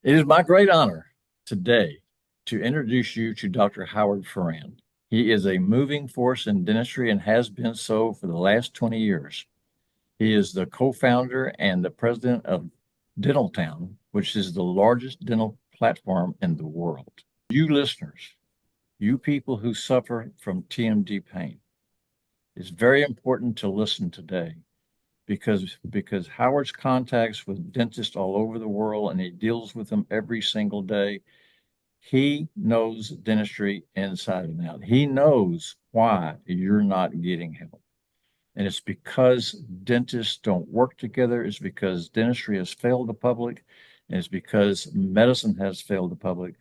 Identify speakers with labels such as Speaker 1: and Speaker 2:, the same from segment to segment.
Speaker 1: It is my great honor today to introduce you to Dr. Howard Ferrand. He is a moving force in dentistry and has been so for the last 20 years. He is the co-founder and the president of Dental Town, which is the largest dental platform in the world. You listeners, you people who suffer from TMD pain, it's very important to listen today because Howard's contacts with dentists all over the world and he deals with them every single day. He knows dentistry inside and out. He knows why you're not getting help. And it's because dentists don't work together. It's because dentistry has failed the public. And it's because medicine has failed the public.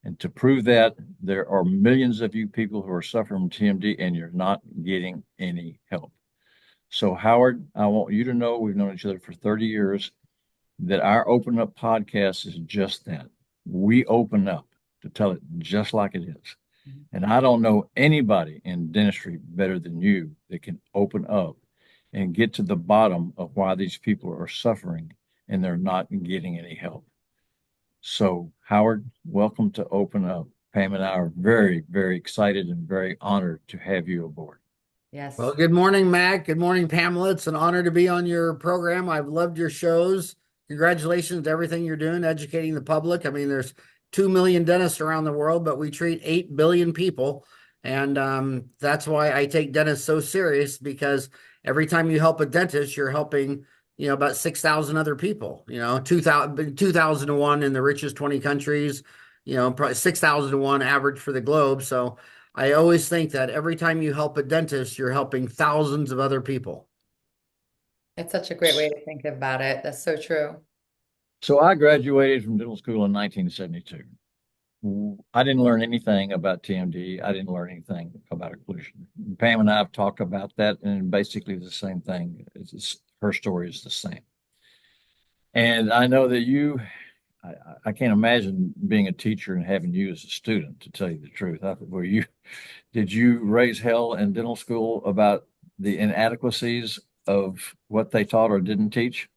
Speaker 1: And to prove that, there are millions of you people who are suffering from TMD and you're not getting any help. So, Howard, I want you to know we've known each other for 30 years, that our Open Up podcast is just that. We open up to tell it just like it is. And I don't know anybody in dentistry better than you that can open up and get to the bottom of why these people are suffering and they're not getting any help. So, Howard, welcome to Open Up. Pam and I are very, very excited and very honored to have you aboard.
Speaker 2: Yes.
Speaker 3: Well, good morning, Mac. Good morning, Pamela. It's an honor to be on your program. I've loved your shows. Congratulations to everything you're doing, educating the public. I mean, there's 2 million dentists around the world, but we treat 8 billion people. And that's why I take dentists so serious, because every time you help a dentist, you're helping, about 6,000 other people, 2,000 to 1 in the richest 20 countries, probably 6,000 to 1 average for the globe. So I always think that every time you help a dentist, you're helping thousands of other people.
Speaker 2: It's such a great way to think about it. That's so true.
Speaker 1: So, I graduated from dental school in 1972. I didn't learn anything about TMD. I didn't learn anything about occlusion. Pam and I have talked about that, and basically the same thing. Her story is the same. And I know that I can't imagine being a teacher and having you as a student, to tell you the truth. Did you raise hell in dental school about the inadequacies of what they taught or didn't teach?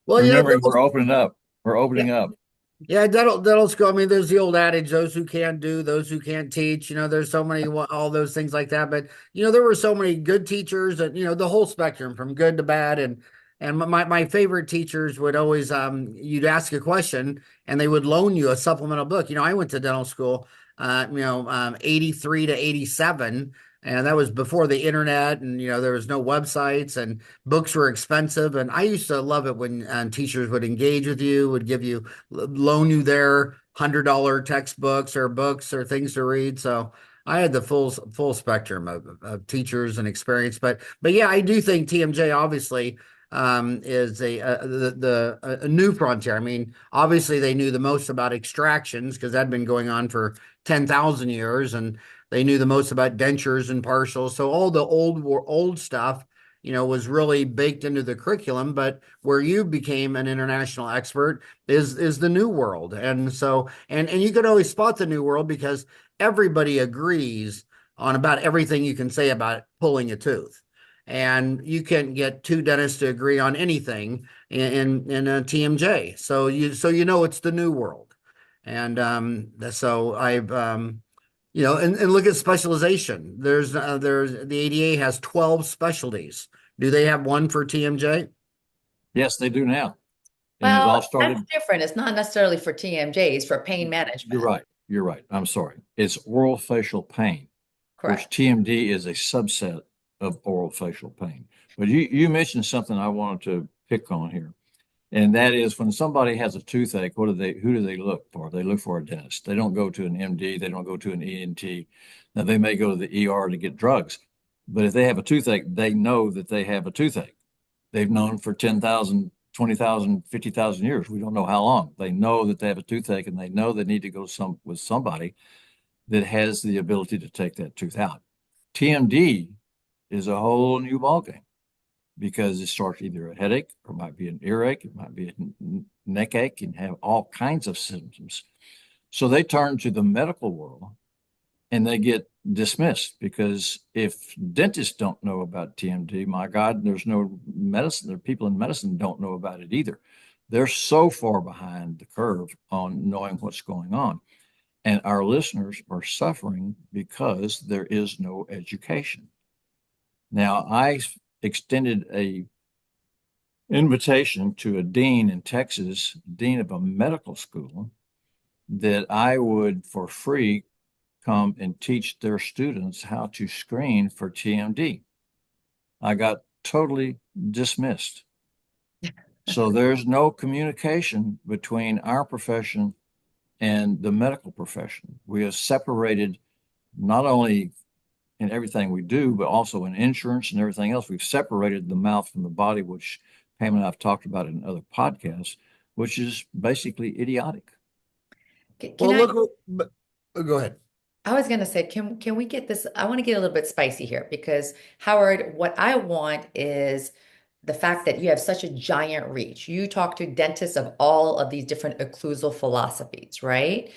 Speaker 3: Well,
Speaker 1: Remember, we're opening up. We're opening up.
Speaker 3: yeah, dental school. I mean, there's the old adage, those who can do, those who can't teach. There's so many, all those things like that. But, there were so many good teachers, and, the whole spectrum from good to bad. And my favorite teachers would always, you'd ask a question and they would loan you a supplemental book. I went to dental school, 83 to 87. And that was before the internet, and there was no websites, and books were expensive. And I used to love it when teachers would engage with you, would loan you their $100 textbooks or books or things to read. So I had the full spectrum of teachers and experience. But yeah, I do think TMJ obviously is a new frontier. I mean, obviously they knew the most about extractions because that'd been going on for 10,000 years, and they knew the most about dentures and partials. So all the old stuff, was really baked into the curriculum. But where you became an international expert is the new world. And so, and you could always spot the new world because everybody agrees on about everything you can say about pulling a tooth. And you can't get two dentists to agree on anything in a TMJ. So you know it's the new world. And so I've and look at specialization. There's the ADA has 12 specialties. Do they have one for TMJ?
Speaker 1: Yes, they do now. And it all
Speaker 2: Well,
Speaker 1: started.
Speaker 2: that's different. It's not necessarily for TMJs, for pain
Speaker 1: You're
Speaker 2: management.
Speaker 1: right. You're right. I'm sorry. It's oral facial pain, which
Speaker 2: Correct.
Speaker 1: TMD is a subset of oral facial pain. But you mentioned something I wanted to pick on here. And that is when somebody has a toothache, who do they look for? They look for a dentist. They don't go to an MD, they don't go to an ENT. Now they may go to the ER to get drugs, but if they have a toothache, they know that they have a toothache. They've known for 10,000, 20,000, 50,000 years. We don't know how long. They know that they have a toothache and they know they need to go with somebody that has the ability to take that tooth out. TMD is a whole new ballgame because it starts either a headache or it might be an earache, it might be a neck ache, and have all kinds of symptoms. So they turn to the medical world and they get dismissed because if dentists don't know about TMD, my God, there's no medicine. There people in medicine don't know about it either. They're so far behind the curve on knowing what's going on. And our listeners are suffering because there is no education. Now, I extended a invitation to a dean in Texas, dean of a medical school, that I would for free come and teach their students how to screen for TMD. I got totally dismissed. So there's no communication between our profession and the medical profession. We have separated not only in everything we do, but also in insurance and everything else. We've separated the mouth from the body, which Pam and I have talked about in other podcasts, which is basically idiotic.
Speaker 2: Can
Speaker 3: Well,
Speaker 2: I?
Speaker 3: go ahead.
Speaker 2: I was going to say, can we get this? I want to get a little bit spicy here because Howard, what I want is the fact that you have such a giant reach. You talk to dentists of all of these different occlusal philosophies, right?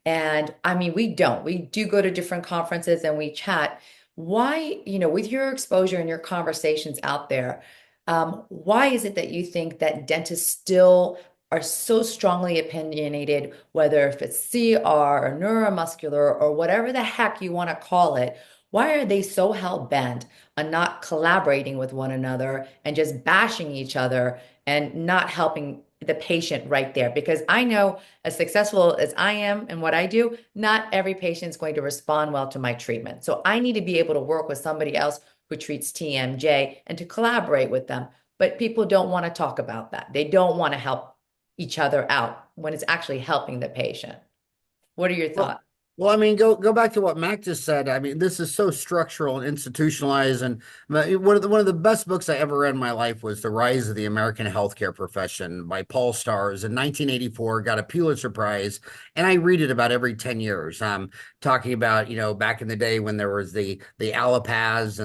Speaker 2: And I mean, we don't. We do go to different conferences and we chat. Why, with your exposure and your conversations out there, why is it that you think that dentists still are so strongly opinionated, whether if it's CR or neuromuscular or whatever the heck you want to call it? Why are they so hell bent on not collaborating with one another and just bashing each other and not helping the patient right there? Because I know, as successful as I am in what I do, not every patient is going to respond well to my treatment. So I need to be able to work with somebody else who treats TMJ and to collaborate with them. But people don't want to talk about that. They don't want to help each other out when it's actually helping the patient. What are your
Speaker 3: Well,
Speaker 2: thoughts?
Speaker 3: well, I mean, go back to what Mac just said. I mean, this is so structural and institutionalized. And one of the best books I ever read in my life was The Rise of the American Healthcare Profession by Paul Stars in 1984. Got a Pulitzer Prize, and I read it about every 10 years. Talking about back in the day when there was the allopaths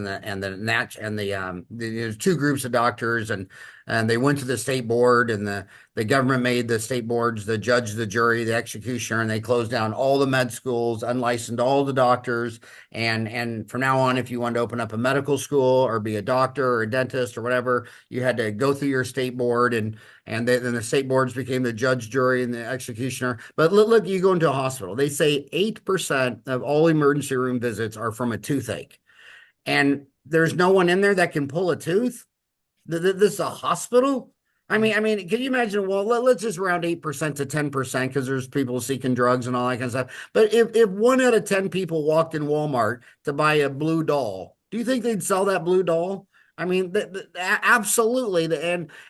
Speaker 3: there's two groups of doctors, and they went to the state board, and the government made the state boards the judge, the jury, the executioner, and they closed down all the med schools, unlicensed all the doctors. And from now on, if you wanted to open up a medical school or be a doctor or a dentist or whatever, you had to go through your state board, then the state boards became the judge, jury, and the executioner. But look, you go into a hospital, they say 8% of all emergency room visits are from a toothache, and there's no one in there that can pull a tooth. This is a hospital. I mean, can you imagine? Well, let's just round 8% to 10% because there's people seeking drugs and all that kind of stuff. But if 1 out of 10 people walked in Walmart to buy a blue doll, do you think they'd sell that blue doll? I mean, absolutely.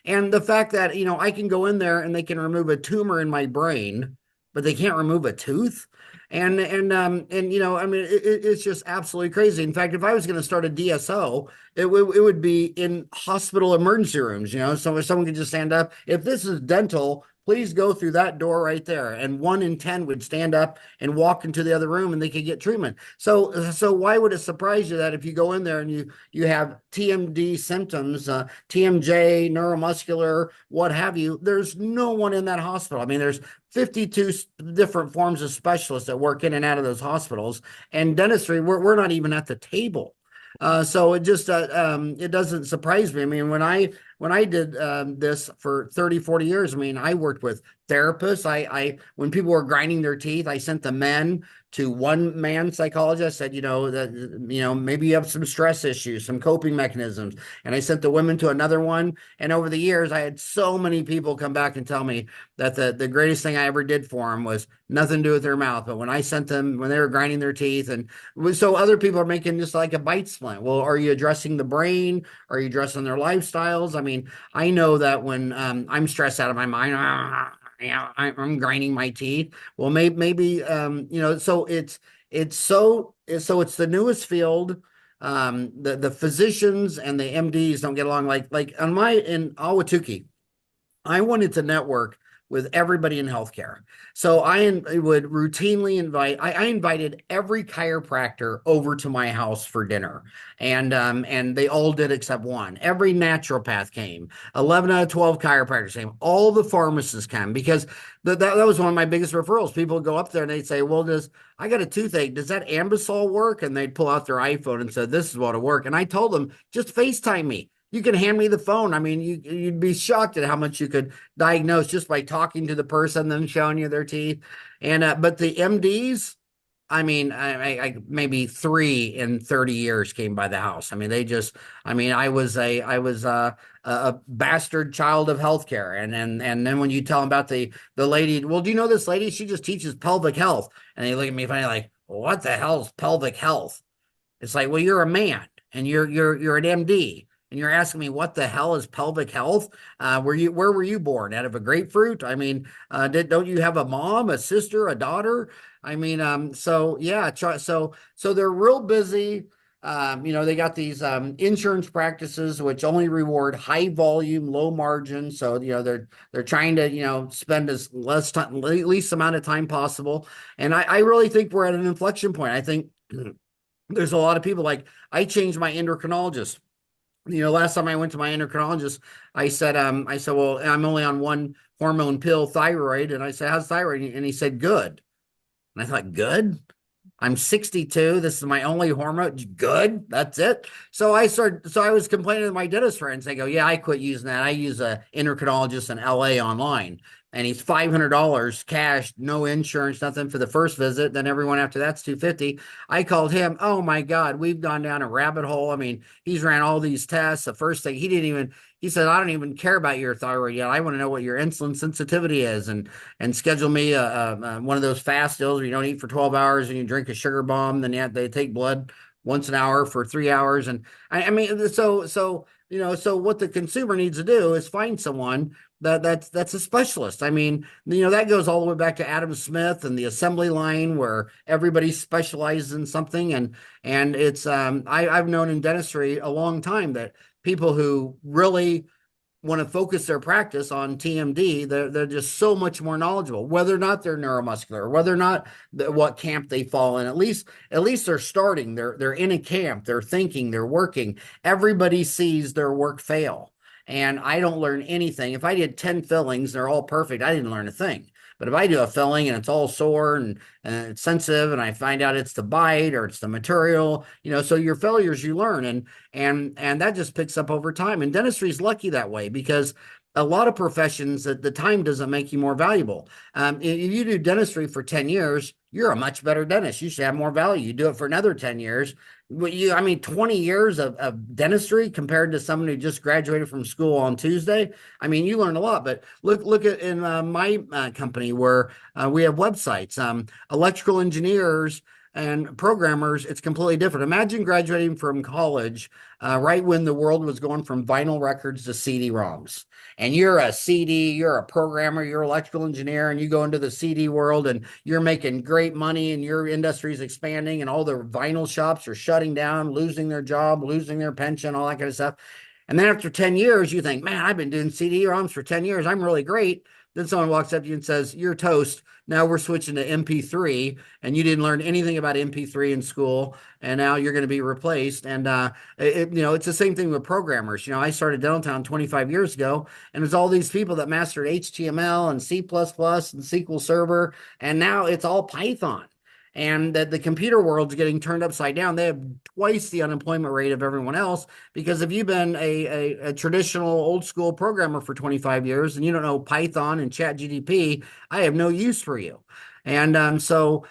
Speaker 3: And the fact that I can go in there and they can remove a tumor in my brain, but they can't remove a tooth. I mean, it's just absolutely crazy. In fact, if I was going to start a DSO, it would be in hospital emergency rooms, so if someone could just stand up. If this is dental, please go through that door right there. And 1 in 10 would stand up and walk into the other room and they could get treatment. So why would it surprise you that if you go in there and you have TMD symptoms, TMJ, neuromuscular, what have you, there's no one in that hospital. I mean, there's 52 different forms of specialists that work in and out of those hospitals. And dentistry, we're not even at the table. So it just it doesn't surprise me. I mean, when I did this for 30, 40 years, I mean, I worked with therapists. I when people were grinding their teeth, I sent the men to one man psychologist. Said, maybe you have some stress issues, some coping mechanisms. And I sent the women to another one. And over the years, I had so many people come back and tell me that the greatest thing I ever did for them was nothing to do with their mouth. But when I sent them, when they were grinding their teeth, and so other people are making just like a bite splint. Well, are you addressing the brain? Are you addressing their lifestyles? I mean, I know that when I'm stressed out of my mind, I'm grinding my teeth. Well, maybe so it's the newest field. The physicians and the MDs don't get along like in Awatuki. I wanted to network with everybody in healthcare. So I would routinely I invited every chiropractor over to my house for dinner. And they all did except one. Every naturopath came. 11 out of 12 chiropractors came. All the pharmacists came because that was one of my biggest referrals. People would go up there and they'd say, well, I got a toothache. Does that Ambisol work? And they'd pull out their iPhone and say, this is what'll work. And I told them, just FaceTime me. you can hand me the phone. I mean, you'd be shocked at how much you could diagnose just by talking to the person, then showing you their teeth. And but the MDs, I mean, I maybe three in 30 years came by the house. I mean, they just, I mean, I was a bastard child of healthcare. And then when you tell them about the lady, well, do you know this lady? She just teaches pelvic health. And they look at me funny, like, what the hell is pelvic health? It's like, well, you're a man and you're an MD and you're asking me what the hell is pelvic health? Where were you born? Out of a grapefruit? I mean, don't you have a mom, a sister, a daughter? I mean, so yeah, so they're real busy. They got these insurance practices which only reward high volume, low margin. So they're trying to spend as less time, least amount of time possible. And I really think we're at an inflection point. I think there's a lot of people like I changed my endocrinologist. Last time I went to my endocrinologist, I said, well, I'm only on one hormone pill, thyroid. And I said, how's thyroid? And he said, good. And I thought, good? I'm 62. This is my only hormone. Good. That's it. So I was complaining to my dentist friends. They go, yeah, I quit using that. I use a endocrinologist in LA online. And he's $500 cash, no insurance, nothing for the first visit. Then everyone after that's 250. I called him. Oh my God, we've gone down a rabbit hole. I mean, he's ran all these tests. The first thing he said, I don't even care about your thyroid yet. I want to know what your insulin sensitivity is and schedule me one of those fast deals where you don't eat for 12 hours and you drink a sugar bomb. Then they take blood once an hour for 3 hours. And I mean, so what the consumer needs to do is find someone that's a specialist. I mean, that goes all the way back to Adam Smith and the assembly line where everybody specializes in something. And it's I've known in dentistry a long time that people who really want to focus their practice on TMD, they're just so much more knowledgeable, whether or not they're neuromuscular, whether or not what camp they fall in. At least they're starting. They're in a camp. They're thinking. They're working. Everybody sees their work fail, and I don't learn anything. If I did 10 fillings, they're all perfect. I didn't learn a thing. But if I do a filling and it's all sore and it's sensitive, and I find out it's the bite or it's the material, so your failures you learn, and that just picks up over time. And dentistry is lucky that way because a lot of professions that the time doesn't make you more valuable. If you do dentistry for 10 years, you're a much better dentist. You should have more value. You do it for another 10 years. I mean, 20 years of dentistry compared to someone who just graduated from school on Tuesday. I mean, you learn a lot. But look at in my company where we have websites, electrical engineers and programmers, it's completely different. Imagine graduating from college right when the world was going from vinyl records to CD-ROMs. And you're a CD, you're a programmer, you're an electrical engineer, and you go into the CD world and you're making great money and your industry is expanding and all the vinyl shops are shutting down, losing their job, losing their pension, all that kind of stuff. And then after 10 years, you think, man, I've been doing CD-ROMs for 10 years. I'm really great. Then someone walks up to you and says, you're toast. Now we're switching to MP3, and you didn't learn anything about MP3 in school, and now you're going to be replaced. And it's the same thing with programmers. I started Dentaltown 25 years ago, and there's all these people that mastered HTML and C++ and SQL Server, and now it's all Python. And that the computer world's getting turned upside down. They have twice the unemployment rate of everyone else because if you've been a traditional old school programmer for 25 years and you don't know Python and ChatGPT, I have no use for you. And so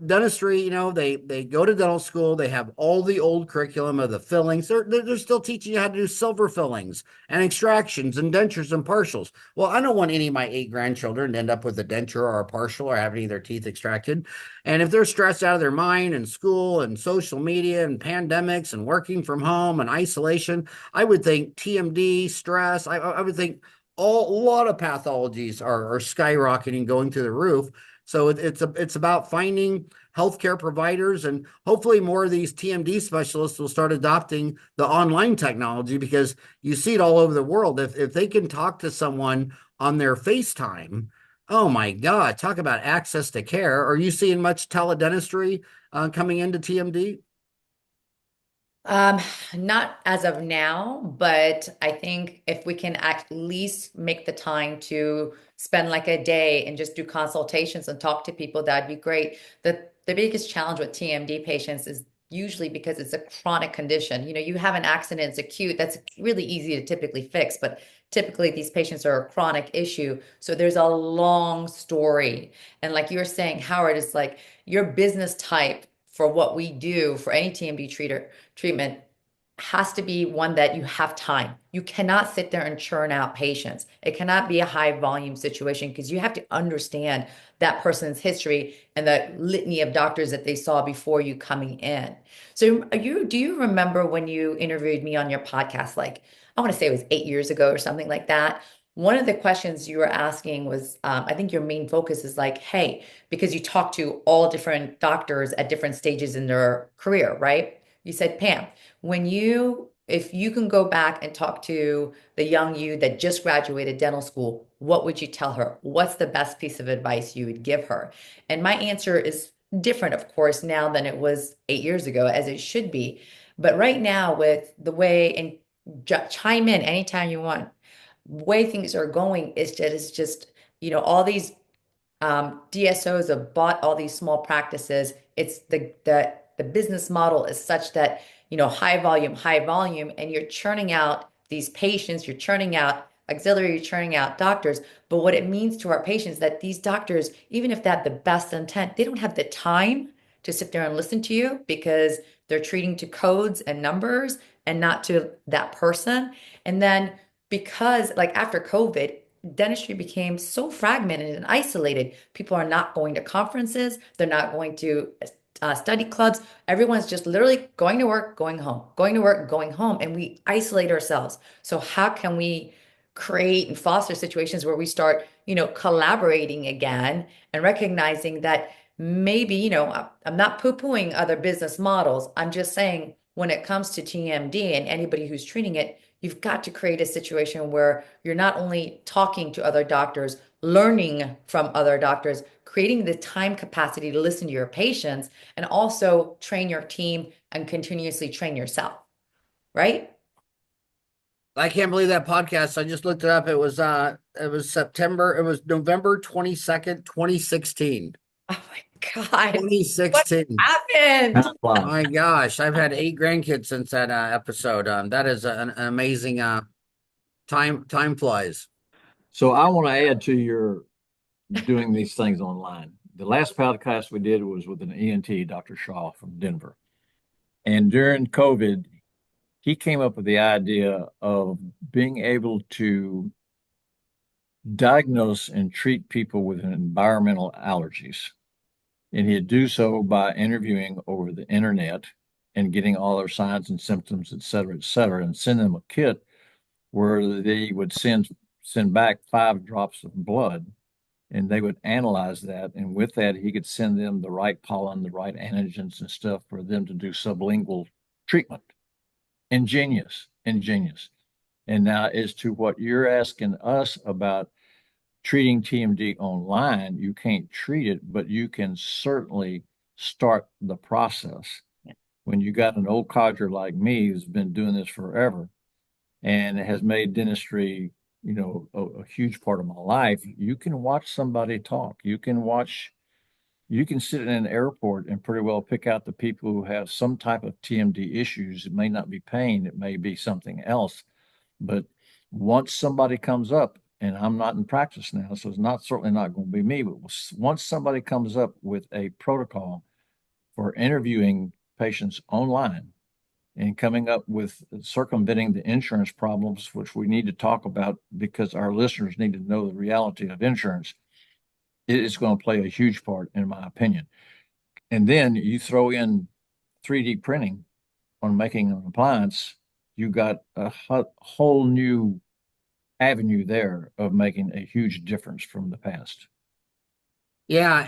Speaker 3: dentistry, they go to dental school. They have all the old curriculum of the fillings. They're still teaching you how to do silver fillings and extractions and dentures and partials. Well, I don't want any of my 8 grandchildren to end up with a denture or a partial or having their teeth extracted. And if they're stressed out of their mind and school and social media and pandemics and working from home and isolation, I would think TMD, stress, I would think a lot of pathologies are skyrocketing, going through the roof. So it's about finding healthcare providers, and hopefully more of these TMD specialists will start adopting the online technology because you see it all over the world. If they can talk to someone on their FaceTime, oh my God, talk about access to care. Are you seeing much teledentistry coming into TMD?
Speaker 2: Um, Not as of now, but I think if we can at least make the time to spend like a day and just do consultations and talk to people, that'd be great. The biggest challenge with TMD patients is usually because it's a chronic condition. You have an accident, it's acute, that's really easy to typically fix, but typically these patients are a chronic issue. So there's a long story. And like you were saying, Howard, is like your business type for what we do for any TMD treatment has to be one that you have time. You cannot sit there and churn out patients. It cannot be a high volume situation because you have to understand that person's history and the litany of doctors that they saw before you coming in. So do you remember when you interviewed me on your podcast, like I want to say it was 8 years ago or something like that? One of the questions you were asking was, I think your main focus is like, hey, because you talk to all different doctors at different stages in their career, right? You said, Pam, if you can go back and talk to the young you that just graduated dental school, what would you tell her? What's the best piece of advice you would give her? And my answer is different, of course, now than it was 8 years ago, as it should be. But right now, with the way, and chime in anytime you want, way things are going is that it's just, all these DSOs have bought all these small practices. It's the business model is such that, high volume, and you're churning out these patients, you're churning out auxiliary, you're churning out doctors. But what it means to our patients that these doctors, even if they have the best intent, they don't have the time to sit there and listen to you because they're treating to codes and numbers and not to that person. And then because like after COVID, dentistry became so fragmented and isolated. People are not going to conferences, they're not going to study clubs. Everyone's just literally going to work, going home, going to work, going home, and we isolate ourselves. So how can we create and foster situations where we start, collaborating again and recognizing that maybe, I'm not poo-pooing other business models. I'm just saying when it comes to TMD and anybody who's treating it, you've got to create a situation where you're not only talking to other doctors, learning from other doctors, creating the time capacity to listen to your patients, and also train your team and continuously train yourself, right?
Speaker 3: I can't believe that podcast. I just looked it up. It was November 22nd, 2016.
Speaker 2: Oh my God. What
Speaker 3: 2016.
Speaker 2: happened?
Speaker 1: Time flies.
Speaker 3: My gosh, I've had 8 grandkids since that episode. That is an amazing time flies.
Speaker 1: So I want to add to your doing these things online. The last podcast we did was with an ENT, Dr. Shaw from Denver. And during COVID, he came up with the idea of being able to diagnose and treat people with environmental allergies. And he'd do so by interviewing over the internet and getting all their signs and symptoms, et cetera, and send them a kit where they would send back 5 drops of blood and they would analyze that. And with that, he could send them the right pollen, the right antigens and stuff for them to do sublingual treatment. Ingenious, ingenious. And now, as to what you're asking us about treating TMD online, you can't treat it, but you can certainly start the process. When you got an old codger like me who's been doing this forever and has made dentistry, a huge part of my life, you can watch somebody talk. You can sit in an airport and pretty well pick out the people who have some type of TMD issues. It may not be pain, it may be something else. But once somebody comes up, and I'm not in practice now, so it's not certainly not going to be me, but once somebody comes up with a protocol for interviewing patients online and coming up with circumventing the insurance problems, which we need to talk about because our listeners need to know the reality of insurance, it is going to play a huge part, in my opinion. And then you throw in 3D printing on making an appliance, you got a whole new avenue there of making a huge difference from the past.
Speaker 3: Yeah,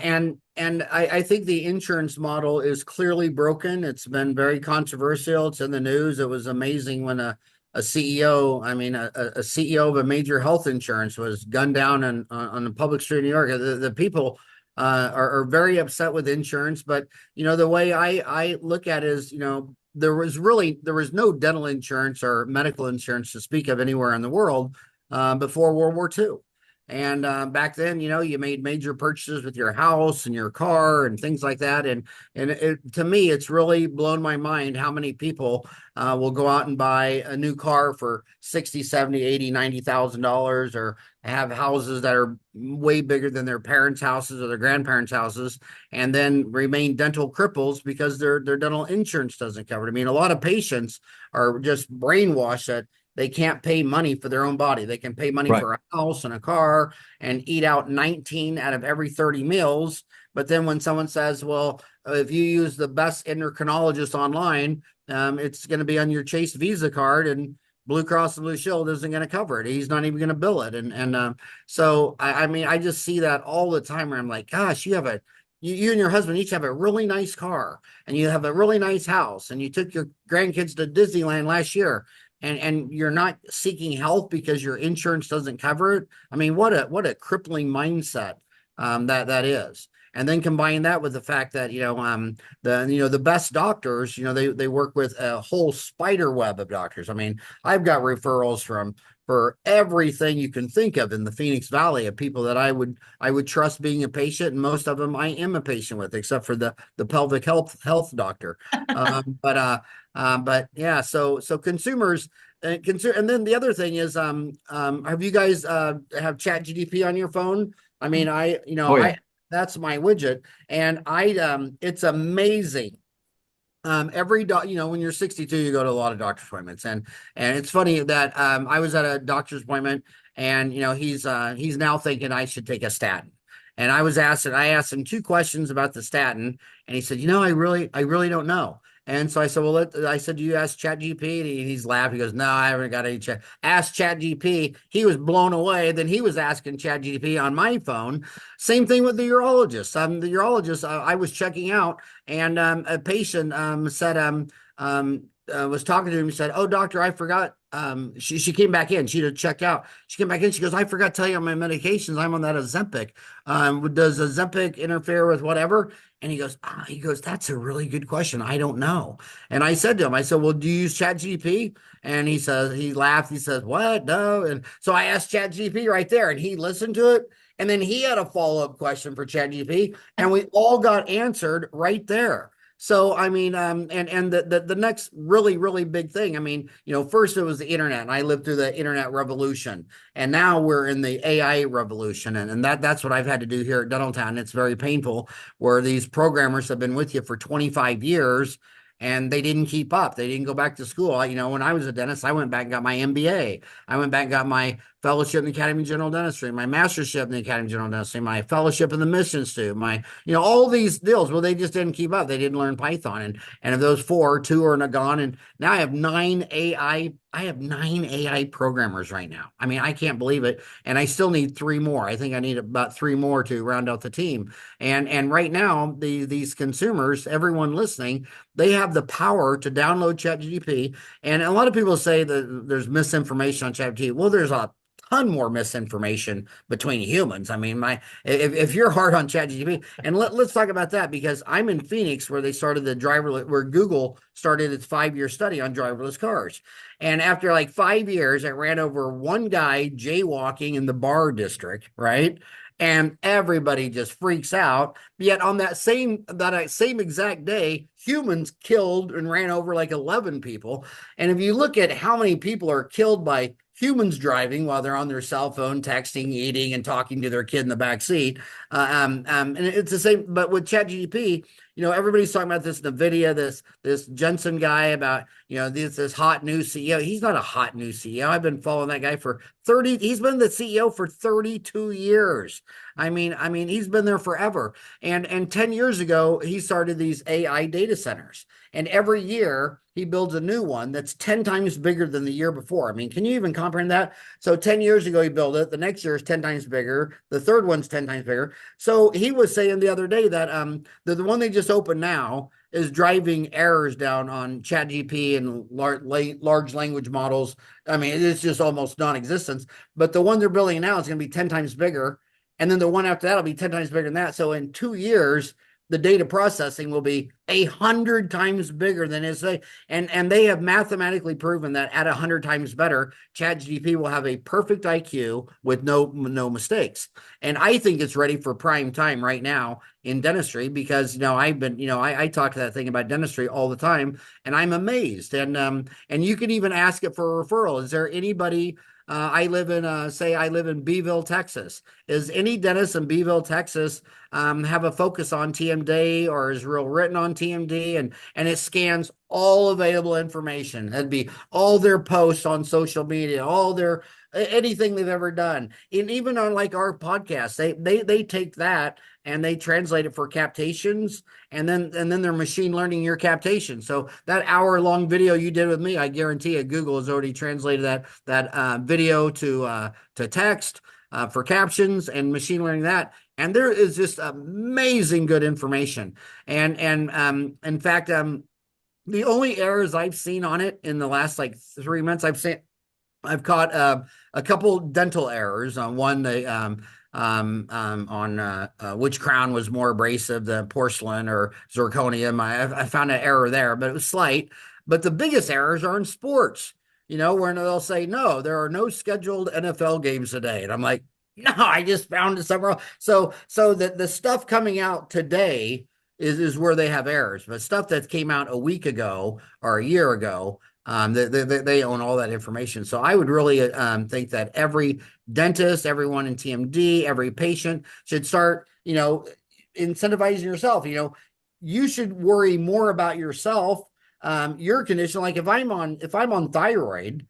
Speaker 3: and I think the insurance model is clearly broken. It's been very controversial. It's in the news. It was amazing when a CEO, a CEO of a major health insurance was gunned down on a public street in New York. The people are very upset with insurance, but the way I look at it is, there was no dental insurance or medical insurance to speak of anywhere in the world before World War II. And back then, you made major purchases with your house and your car and things like that. To me, it's really blown my mind how many people will go out and buy a new car for 60, 70, 80, $90,000, or have houses that are way bigger than their parents' houses or their grandparents' houses, and then remain dental cripples because their dental insurance doesn't cover it. I mean, a lot of patients are just brainwashed that they can't pay money for their own body. They can pay money
Speaker 1: Right.
Speaker 3: for a house and a car and eat out 19 out of every 30 meals. But then when someone says, well, if you use the best endocrinologist online, it's going to be on your Chase Visa card, and Blue Cross and Blue Shield isn't going to cover it. He's not even going to bill it. So I mean, I just see that all the time where I'm like, gosh, you and your husband each have a really nice car, and you have a really nice house, and you took your grandkids to Disneyland last year, and you're not seeking help because your insurance doesn't cover it. I mean, what a crippling mindset that is. And then combine that with the fact that the best doctors, they work with a whole spider web of doctors. I mean, I've got referrals for everything you can think of in the Phoenix Valley of people that I would trust being a patient, and most of them I am a patient with, except for the pelvic health doctor. But yeah, so consumers and then the other thing is, have you guys have Chat GDP on your phone? I mean,
Speaker 1: Oh yeah.
Speaker 3: I that's my widget, and it's amazing. Every when you're 62, you go to a lot of doctor's appointments, and it's funny that I was at a doctor's appointment, and he's now thinking I should take a statin. And I asked him two questions about the statin, and he said, I really don't know. And so I said, I said, do you ask ChatGPT? And he's laughing. He goes, no, I haven't got any chat. Ask ChatGPT. He was blown away. Then he was asking ChatGPT on my phone. Same thing with the urologist. The urologist I was checking out, and a patient said, was talking to him. He said, "Oh, doctor, I forgot." She came back in. She'd have checked out. She came back in. She goes, "I forgot to tell you on my medications. I'm on that Ozempic. Does Ozempic interfere with whatever?" And he goes, "That's a really good question. I don't know." And I said to him, I said, "Well, do you use ChatGPT?" And he laughed. He says, "What? No." And so I asked ChatGPT right there, and he listened to it. And then he had a follow-up question for ChatGPT, and we all got answered right there. So I mean, and the next really really big thing. I mean, first it was the internet, and I lived through the internet revolution, and now we're in the AI revolution, and that's what I've had to do here at Dentaltown. It's very painful, where these programmers have been with you for 25 years. And they didn't keep up. They didn't go back to school. When I was a dentist, I went back and got my MBA. I went back and got my fellowship in the Academy of General Dentistry, my mastership in the Academy of General Dentistry, my fellowship in the Mission Institute, all these deals. Well, they just didn't keep up. They didn't learn Python. And of those four, two are gone. And now I have nine AI programmers right now. I mean, I can't believe it. And I still need three more. I think I need about three more to round out the team. And right now, these consumers, everyone listening, they have the power to download ChatGPT. And a lot of people say that there's misinformation on ChatGPT. Well, there's a ton more misinformation between humans. I mean, if you're hard on ChatGPT, and let's talk about that, because I'm in Phoenix, where they started where Google started its 5-year study on driverless cars. And after like 5 years, it ran over one guy jaywalking in the bar district, right? And everybody just freaks out. Yet on that same exact day, humans killed and ran over like 11 people. And if you look at how many people are killed by humans driving while they're on their cell phone, texting, eating, and talking to their kid in the back seat, and it's the same. But with ChatGPT, everybody's talking about this NVIDIA, this Jensen guy about this hot new CEO. He's not a hot new CEO. I've been following that guy for 30. He's been the CEO for 32 years. I mean, he's been there forever. And 10 years ago, he started these AI data centers. And every year he builds a new one that's 10 times bigger than the year before. I mean, can you even comprehend that? So 10 years ago, he built it. The next year is 10 times bigger. The third one's 10 times bigger. So he was saying the other day that the one they just opened now is driving errors down on ChatGPT and large language models. I mean, it's just almost non-existent. But the one they're building now is going to be 10 times bigger. And then the one after that will be 10 times bigger than that. So in 2 years, the data processing will be 100 times bigger than it is today. And they have mathematically proven that at 100 times better, ChatGPT will have a perfect IQ with no mistakes. And I think it's ready for prime time right now in dentistry because I've been I talk to that thing about dentistry all the time, and I'm amazed. And you can even ask it for a referral. Is there anybody? I live in say I live in Beeville, Texas. Is any dentist in Beeville, Texas, have a focus on TMD or is real written on TMD? And it scans all available information. That'd be all their posts on social media, all their anything they've ever done, and even on like our podcast, they take that and they translate it for captations, and then they're machine learning your captation. So that hour-long video you did with me, I guarantee you, Google has already translated that video to text for captions and machine learning that. And there is just amazing good information. And in fact, the only errors I've seen on it in the last like 3 months, I've caught a couple dental errors on one. They on which crown was more abrasive, the porcelain or zirconium. I found an error there, but it was slight. But the biggest errors are in sports. Where they'll say, no, there are no scheduled NFL games today, and I'm like, no, I just found it somewhere else. So the stuff coming out today is where they have errors, but stuff that came out a week ago or a year ago, they own all that information. So I would really think that every dentist, everyone in TMD, every patient should start, incentivizing yourself. You should worry more about yourself, your condition. Like if I'm on thyroid,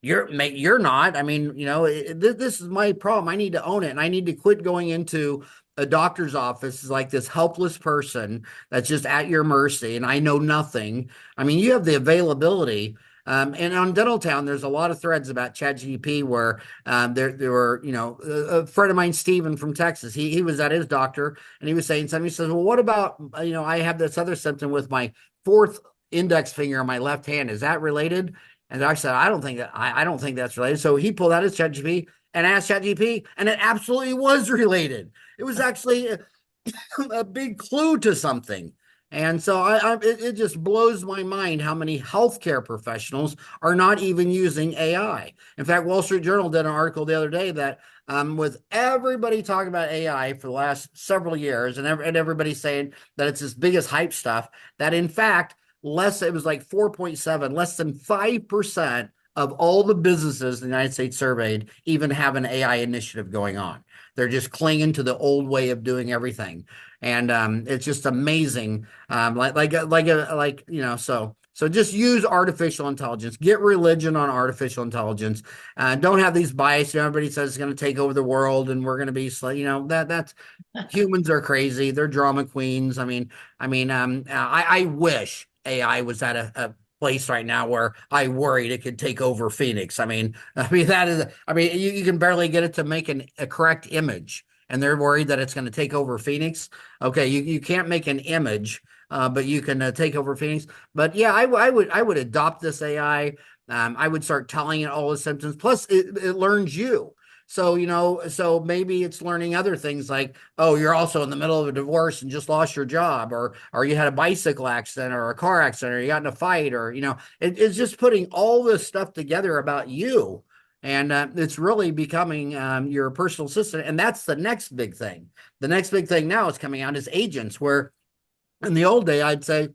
Speaker 3: you're not. This is my problem. I need to own it, and I need to quit going into a doctor's office is like this helpless person that's just at your mercy, and I know nothing. You have the availability. And on Dental Town, there's a lot of threads about ChatGPT where there were, a friend of mine, Steven from Texas, he was at his doctor and he was saying something. He says, well, what about, I have this other symptom with my fourth index finger on my left hand. Is that related? And I said, I don't think that's related. So he pulled out his ChatGPT and asked ChatGPT, and it absolutely was related. It was actually a big clue to something. And so it just blows my mind how many healthcare professionals are not even using AI. In fact, Wall Street Journal did an article the other day that with everybody talking about AI for the last several years, and everybody saying that it's this biggest hype stuff, that in fact, it was like 4.7, less than 5% of all the businesses in the United States surveyed even have an AI initiative going on. They're just clinging to the old way of doing everything. And it's just amazing. So just use artificial intelligence. Get religion on artificial intelligence. Don't have these biases. Everybody says it's going to take over the world, and we're going to be, that's humans are crazy. They're drama queens. I wish AI was at a place right now where I worried it could take over Phoenix. You can barely get it to make a correct image, and they're worried that it's going to take over Phoenix. Okay, you can't make an image, but you can take over Phoenix. But yeah, I would adopt this AI. I would start telling it all the symptoms. Plus, it learns you. So maybe it's learning other things like, oh, you're also in the middle of a divorce and just lost your job, or you had a bicycle accident or a car accident, or you got in a fight, or it's just putting all this stuff together about you. And it's really becoming your personal assistant. And that's the next big thing. The next big thing now is coming out is agents, where in the old day, I'd say,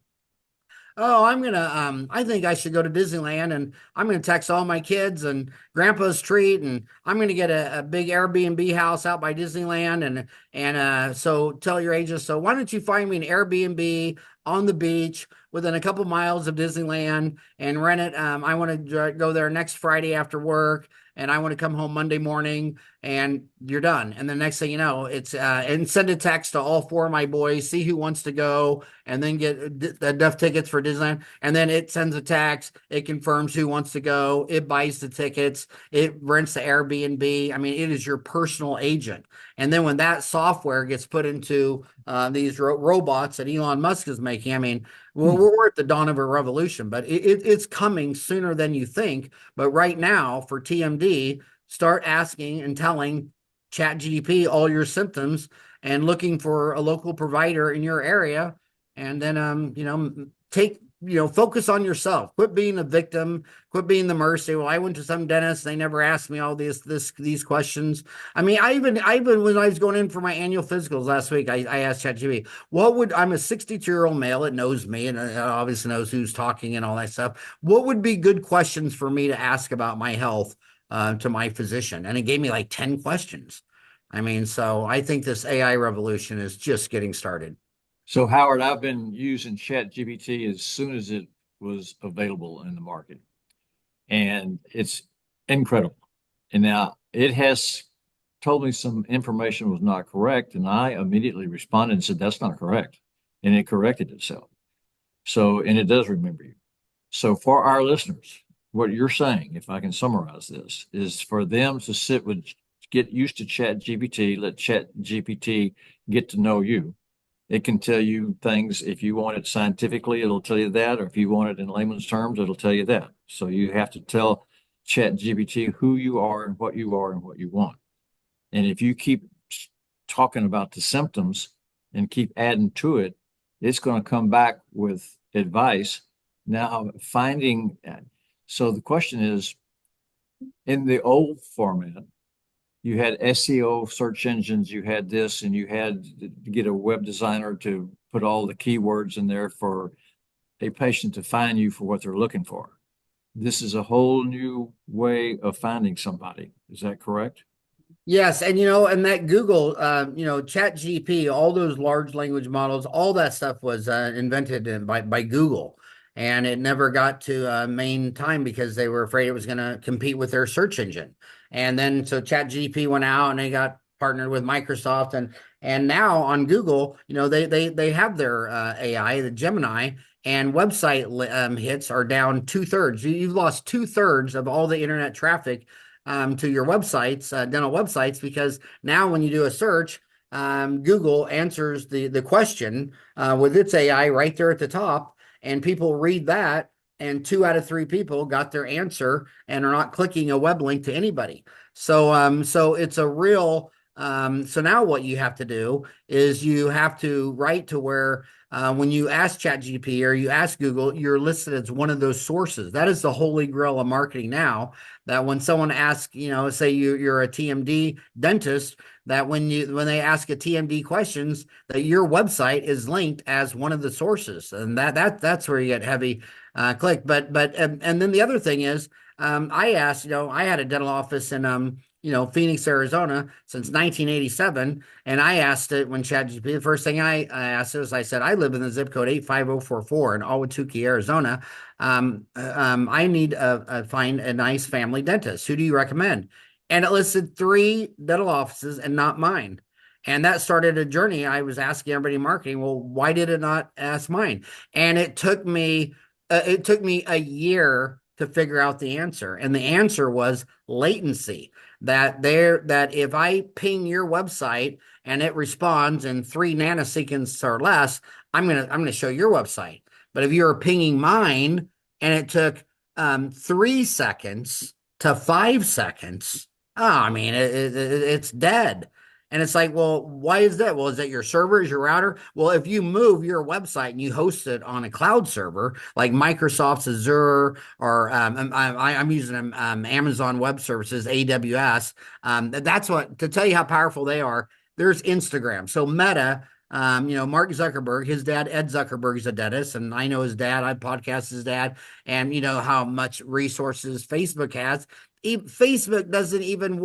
Speaker 3: oh, I think I should go to Disneyland, and I'm gonna text all my kids and grandpa's treat, and I'm gonna get a big Airbnb house out by Disneyland, and so tell your agent, so why don't you find me an Airbnb on the beach within a couple miles of Disneyland and rent it. I want to go there next Friday after work, and I want to come home Monday morning, and you're done. And the next thing you know, it's and send a text to all four of my boys, see who wants to go, and then get enough tickets for Disneyland. And then it sends a text, it confirms who wants to go, it buys the tickets, it rents the Airbnb. It is your personal agent. And then when that software gets put into these robots that Elon Musk is making, we're at the dawn of a revolution, but it's coming sooner than you think. But right now, for TMD, start asking and telling ChatGPT all your symptoms and looking for a local provider in your area. And then, focus on yourself. Quit being a victim. Quit being the mercy. Well, I went to some dentist. They never asked me all these questions. I mean, I even when I was going in for my annual physicals last week, I asked ChatGPT, I'm a 62-year-old male. It knows me and it obviously knows who's talking and all that stuff. What would be good questions for me to ask about my health to my physician? And it gave me like 10 questions. I mean, so I think this AI revolution is just getting started.
Speaker 1: So, Howard, I've been using ChatGPT as soon as it was available in the market, and it's incredible. And now it has told me some information was not correct, and I immediately responded and said, "That's not correct." And it corrected itself. So, and it does remember you. So, for our listeners, what you're saying, if I can summarize this, is for them to get used to ChatGPT, let ChatGPT get to know you. It can tell you things. If you want it scientifically, it'll tell you that, or if you want it in layman's terms, it'll tell you that. So you have to tell ChatGPT who you are and what you are and what you want. And if you keep talking about the symptoms and keep adding to it, it's going to come back with advice. Now, so the question is, in the old format, you had SEO search engines, you had this, and you had to get a web designer to put all the keywords in there for a patient to find you for what they're looking for. This is a whole new way of finding somebody. Is that correct?
Speaker 3: Yes, and and that Google, Chat GP, all those large language models, all that stuff was invented by Google, and it never got to main time because they were afraid it was going to compete with their search engine. And then so Chat GP went out and they got partnered with Microsoft, and now on Google, they have their AI, the Gemini, and website hits are down 2/3. You've lost 2/3 of all the internet traffic to your websites, dental websites, because now when you do a search, Google answers the question with its AI right there at the top, and people read that, and 2 out of 3 people got their answer and are not clicking a web link to anybody. So it's a real. So now what you have to do is you have to write to where when you ask ChatGPT or you ask Google, you're listed as one of those sources. That is the holy grail of marketing now. That when someone asks, say you're a TMD dentist, that when they ask a TMD questions, that your website is linked as one of the sources, and that's where you get heavy click. And then the other thing is, I asked, I had a dental office in Phoenix, Arizona since 1987. And I asked it when ChatGPT, the first thing I asked it was, I said, I live in the zip code 85044 in Ahwatukee, Arizona. I need to find a nice family dentist. Who do you recommend? And it listed 3 dental offices and not mine. And that started a journey. I was asking everybody in marketing, well, why did it not ask mine? And it took me a year to figure out the answer. And the answer was latency. That if I ping your website and it responds in 3 nanoseconds or less, I'm gonna show your website. But if you're pinging mine and it took 3 seconds to 5 seconds, I mean it's dead. And it's like, well, why is that? Well, is that your server? Is your router? Well, if you move your website and you host it on a cloud server like Microsoft's Azure, or I'm using Amazon Web Services, AWS. That's what, to tell you how powerful they are. There's Instagram. So Meta, Mark Zuckerberg, his dad, Ed Zuckerberg, is a dentist, and I know his dad. I podcast his dad, and you know how much resources Facebook has. Facebook doesn't even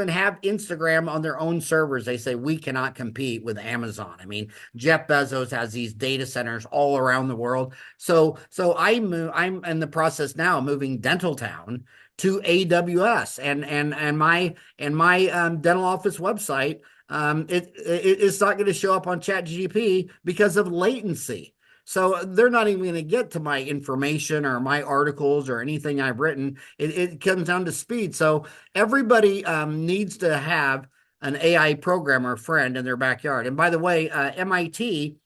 Speaker 3: have Instagram on their own servers. They say we cannot compete with Amazon. I mean, Jeff Bezos has these data centers all around the world. So I'm in the process now of moving Dental Town to AWS, and my dental office website, it's not going to show up on ChatGPT because of latency. So they're not even going to get to my information or my articles or anything I've written. It comes down to speed. So everybody needs to have an AI programmer friend in their backyard. And by the way, MIT,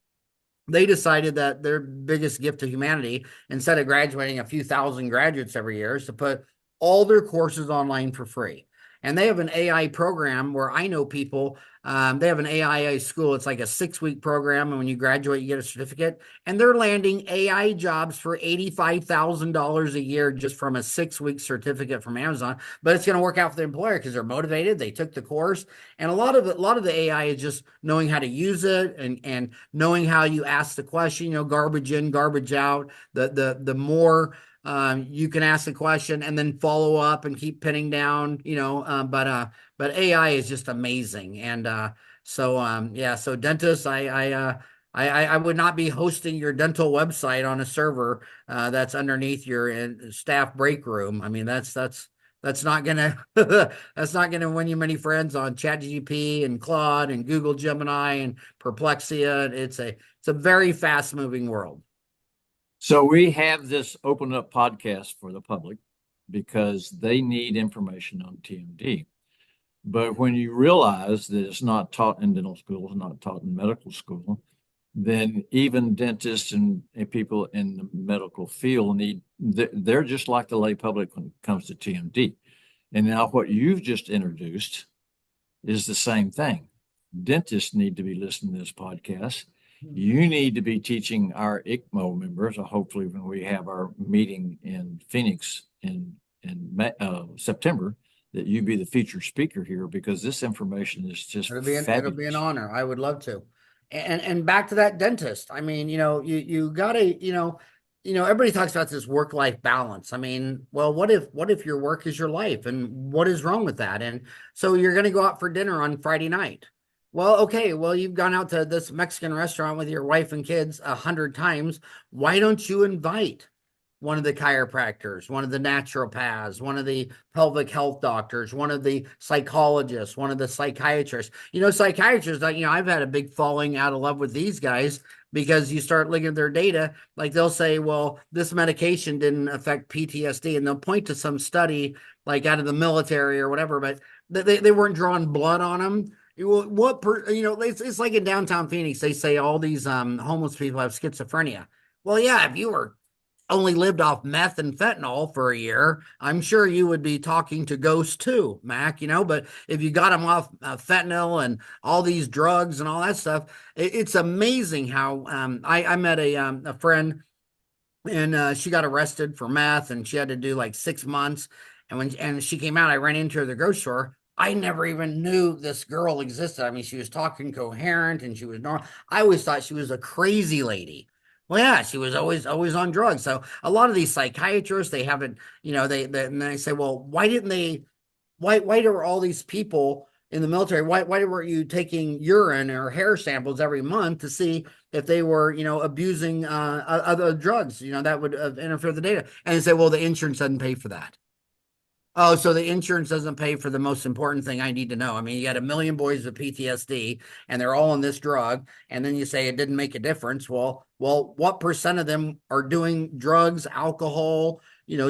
Speaker 3: they decided that their biggest gift to humanity, instead of graduating a few thousand graduates every year, is to put all their courses online for free. and they have an AI program where I know people. They have an AI school. It's like a 6-week program, and when you graduate, you get a certificate. And they're landing AI jobs for $85,000 a year just from a 6-week certificate from Amazon. But it's going to work out for the employer because they're motivated. They took the course, and a lot of the AI is just knowing how to use it and knowing how you ask the question. Garbage in, garbage out. The more you can ask the question and then follow up and keep pinning down, but AI is just amazing. And yeah, so dentists, I would not be hosting your dental website on a server that's underneath your staff break room. I mean, that's not gonna that's not gonna win you many friends on ChatGPT and Claude and Google Gemini and Perplexia. It's a very fast moving world.
Speaker 1: So we have this open up podcast for the public because they need information on TMD. But when you realize that it's not taught in dental school, it's not taught in medical school, then even dentists and people in the medical field they're just like the lay public when it comes to TMD. And now what you've just introduced is the same thing. Dentists need to be listening to this podcast. You need to be teaching our ICMO members, hopefully when we have our meeting in Phoenix in September, that you be the featured speaker here because this information is just
Speaker 3: It'll be an
Speaker 1: fabulous.
Speaker 3: honor. I would love to. And back to that dentist. I mean, you gotta, everybody talks about this work-life balance. I mean, well, what if your work is your life, and what is wrong with that? And so you're gonna go out for dinner on Friday night. Well, okay, well, you've gone out to this Mexican restaurant with your wife and kids 100 times. Why don't you invite one of the chiropractors, one of the naturopaths, one of the pelvic health doctors, one of the psychologists, one of the psychiatrists? Psychiatrists, I've had a big falling out of love with these guys because you start looking at their data, like they'll say, well, this medication didn't affect PTSD, and they'll point to some study like out of the military or whatever, but they weren't drawing blood on them. It's like in downtown Phoenix, they say all these homeless people have schizophrenia. Well, yeah, if you were only lived off meth and fentanyl for a year, I'm sure you would be talking to ghosts too, Mac, but if you got them off fentanyl and all these drugs and all that stuff, it's amazing how I met a friend, and she got arrested for meth, and she had to do like 6 months. And she came out, I ran into her at the grocery store. I never even knew this girl existed. I mean, she was talking coherent and she was normal. I always thought she was a crazy lady. Well, yeah, she was always on drugs. So a lot of these psychiatrists, they haven't, and they say, well, why were all these people in the military, why weren't you taking urine or hair samples every month to see if they were, abusing other drugs, that would interfere with the data? And they say, well, the insurance doesn't pay for that. Oh, so the insurance doesn't pay for the most important thing I need to know. I mean, you got a million boys with PTSD and they're all on this drug, and then you say it didn't make a difference. Well, what percent of them are doing drugs, alcohol,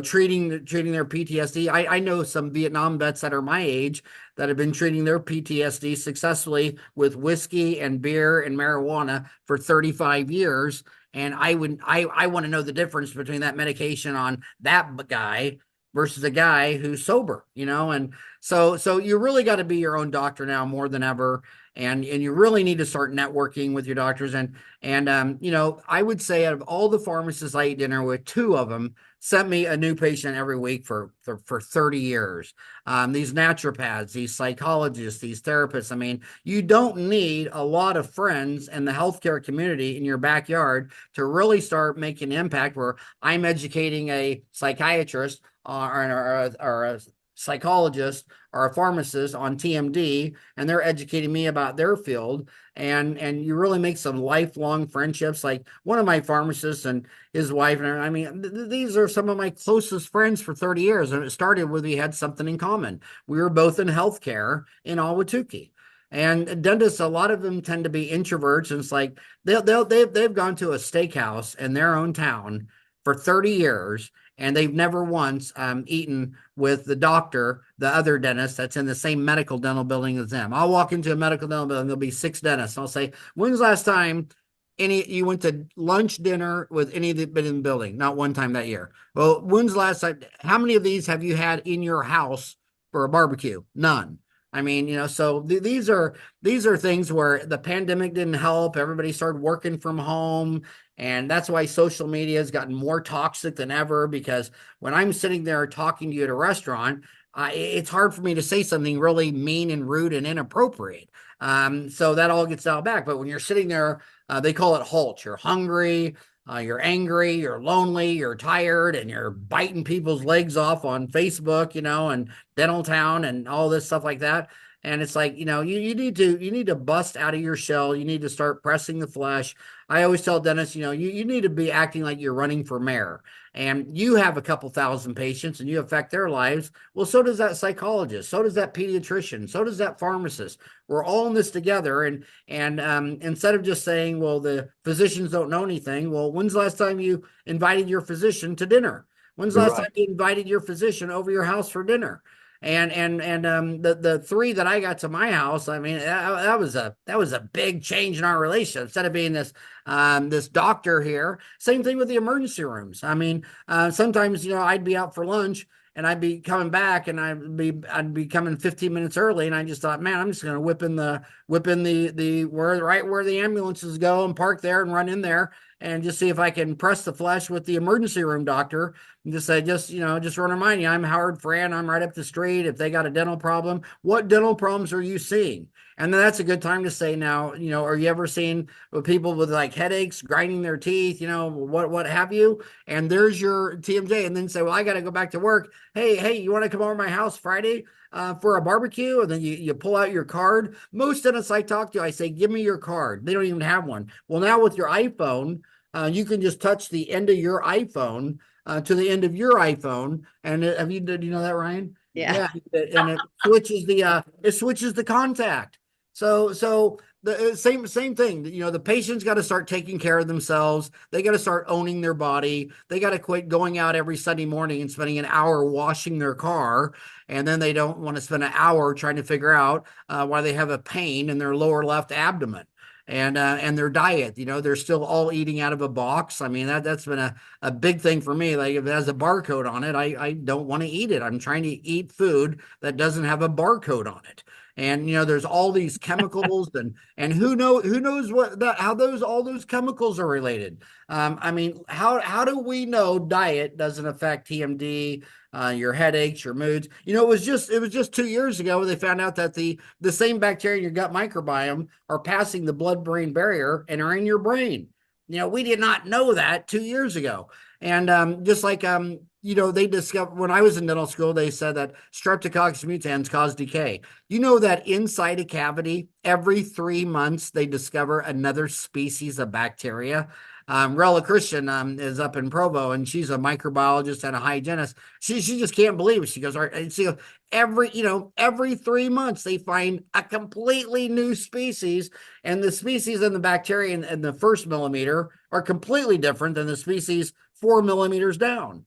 Speaker 3: treating their PTSD? I know some Vietnam vets that are my age that have been treating their PTSD successfully with whiskey and beer and marijuana for 35 years. And I want to know the difference between that medication on that guy versus a guy who's sober, and so you really got to be your own doctor now more than ever, and you really need to start networking with your doctors, and I would say out of all the pharmacists I eat dinner with, 2 of them sent me a new patient every week for 30 years. These naturopaths, these psychologists, these therapists. I mean, you don't need a lot of friends in the healthcare community in your backyard to really start making an impact where I'm educating a psychiatrist or a psychologist or a pharmacist on TMD, and they're educating me about their field. And you really make some lifelong friendships. Like one of my pharmacists and his wife, and I mean, these are some of my closest friends for 30 years. And it started with we had something in common. We were both in healthcare in Ahwatukee. And dentists, a lot of them tend to be introverts, and it's like they've gone to a steakhouse in their own town for 30 years, and they've never once eaten with the doctor, the other dentist that's in the same medical dental building as them. I'll walk into a medical dental building, there'll be 6 dentists. I'll say, when's the last time you went to lunch, dinner with any that been in the building? Not one time that year. Well, when's the last time? How many of these have you had in your house for a barbecue? None. I mean, so these are things where the pandemic didn't help. Everybody started working from home, and that's why social media has gotten more toxic than ever. Because when I'm sitting there talking to you at a restaurant, it's hard for me to say something really mean and rude and inappropriate. So that all gets out back. But when you're sitting there, they call it halt. You're hungry, you're angry, you're lonely, you're tired, and you're biting people's legs off on Facebook, and Dental Town and all this stuff like that. And it's like, you need to bust out of your shell. You need to start pressing the flesh. I always tell dentists, you need to be acting like you're running for mayor, and you have a couple thousand patients and you affect their lives. Well, so does that psychologist, so does that pediatrician, so does that pharmacist. We're all in this together. And instead of just saying, well, the physicians don't know anything. Well, when's the last time you invited your physician to dinner? When's the
Speaker 1: You're
Speaker 3: last
Speaker 1: right.
Speaker 3: time you invited your physician over your house for dinner? And the three that I got to my house, I mean, that was a big change in our relationship. Instead of being this doctor here, same thing with the emergency rooms. I mean, sometimes I'd be out for lunch and I'd be coming back and I'd be coming 15 minutes early, and I just thought, man, I'm just gonna whip in the where the ambulances go and park there and run in there and just see if I can press the flesh with the emergency room doctor and just say, just want to remind you, I'm Howard Fran. I'm right up the street. If they got a dental problem, what dental problems are you seeing? And then that's a good time to say, now, are you ever seeing people with like headaches, grinding their teeth, what have you? And there's your TMJ. And then say, well, I got to go back to work. Hey, you want to come over to my house Friday for a barbecue? And then you pull out your card. Most dentists I talk to, I say, give me your card. They don't even have one. Well, now with your iPhone, you can just touch the end of your iPhone to the end of your iPhone. And did you know that, Ryan?
Speaker 2: Yeah.
Speaker 3: Yeah, and it switches the contact. So the same thing. The patient's got to start taking care of themselves. They got to start owning their body. They got to quit going out every Sunday morning and spending an hour washing their car, and then they don't want to spend an hour trying to figure out why they have a pain in their lower left abdomen. And their diet, they're still all eating out of a box. I mean, that's been a big thing for me. Like, if it has a barcode on it, I don't want to eat it. I'm trying to eat food that doesn't have a barcode on it. And there's all these chemicals, and who knows how all those chemicals are related. I mean, how do we know diet doesn't affect TMD, your headaches, your moods? It was just 2 years ago they found out that the same bacteria in your gut microbiome are passing the blood-brain barrier and are in your brain. We did not know that 2 years ago. And just like they discovered when I was in dental school, they said that Streptococcus mutans cause decay. That inside a cavity, every 3 months, they discover another species of bacteria. Rella Christian is up in Provo, and she's a microbiologist and a hygienist. She just can't believe it. She goes, all right, she goes, every 3 months they find a completely new species, and the species and the bacteria in the first millimeter are completely different than the species 4 millimeters down.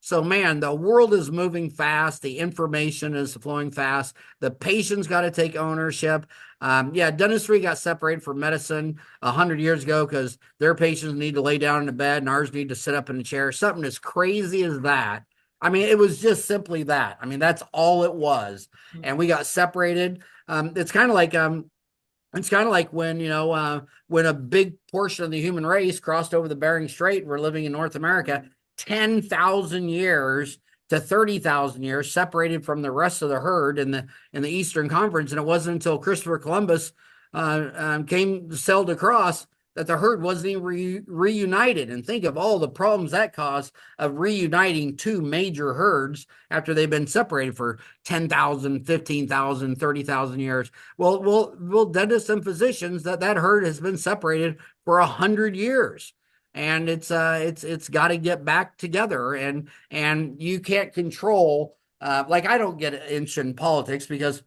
Speaker 3: So, man, the world is moving fast. The information is flowing fast. The patient's got to take ownership. Yeah, dentistry got separated from medicine 100 years ago because their patients need to lay down in the bed and ours need to sit up in a chair. Something as crazy as that. I mean, it was just simply that. I mean, that's all it was. And we got separated. It's kind of like when a big portion of the human race crossed over the Bering Strait. We're living in North America, 10,000 years to 30,000 years separated from the rest of the herd in the Eastern Conference. And it wasn't until Christopher Columbus sailed across that the herd wasn't even reunited. And think of all the problems that caused of reuniting two major herds after they've been separated for 10,000, 15,000, 30,000 years. Well, dentists and physicians, that herd has been separated for 100 years. And it's got to get back together, and you can't control. Like, I don't get interested in politics because,